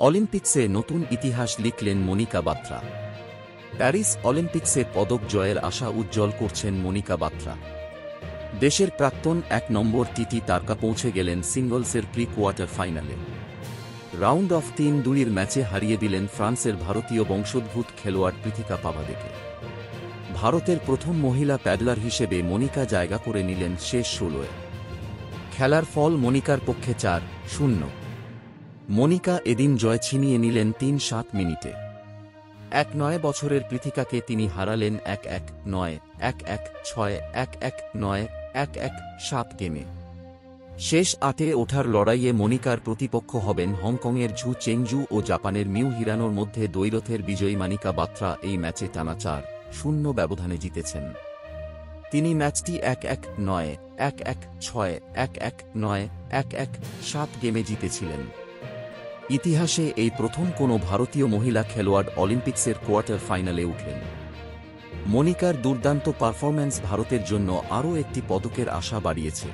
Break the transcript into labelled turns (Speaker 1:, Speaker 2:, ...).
Speaker 1: অলিম্পিক্সে নতুন ইতিহাস লিখলেন মনিকা বাত্রা। প্যারিস অলিম্পিক্সে পদক জয়ের আশা উজ্জ্বল করছেন মনিকা বাত্রা। দেশের প্রাক্তন ১ নম্বর টি তারকা পৌঁছে গেলেন সিঙ্গলসের প্রি কোয়ার্টার ফাইনালে। রাউন্ড অফ ৩-২ ম্যাচে হারিয়ে দিলেন ফ্রান্সের ভারতীয় বংশোদ্ভূত খেলোয়াড় পৃথিকা পাভাদেকে। ভারতের প্রথম মহিলা প্যাডলার হিসেবে মনিকা জায়গা করে নিলেন শেষ ১৬-এ। খেলার ফল মনিকার পক্ষে ৪-০। মনিকা এদিন জয় ছিনিয়ে নিলেন ৩-৭ মিনিটে। ১৯ বছরের পৃথিকাকে তিনি হারালেন ১-১, ৯, ১-১, ৬, ১-১, ৯, ১-১, ৭ গেমে। শেষ ৮-এ ওঠার লড়াইয়ে মনিকার প্রতিপক্ষ হবেন হংকংয়ের ঝু চেংজু ও জাপানের মিউ হিরানোর মধ্যে দ্বৈরথের বিজয়ী মনিকা বাত্রা এই ম্যাচে টানা ৪-০ ব্যবধানে জিতেছেন। তিনি ম্যাচটি ১-১, ৯, ১-১, ৬, ১-১, ৯, ১-১, ৭ গেমে জিতেছিলেন। ইতিহাসে এই প্রথম কোনো ভারতীয় মহিলা খেলোয়াড় অলিম্পিক্সের কোয়ার্টার ফাইনালে উঠলেন। মনিকার দুর্দান্ত পারফরম্যান্স ভারতের জন্য আরও একটি পদকের আশা বাড়িয়েছে।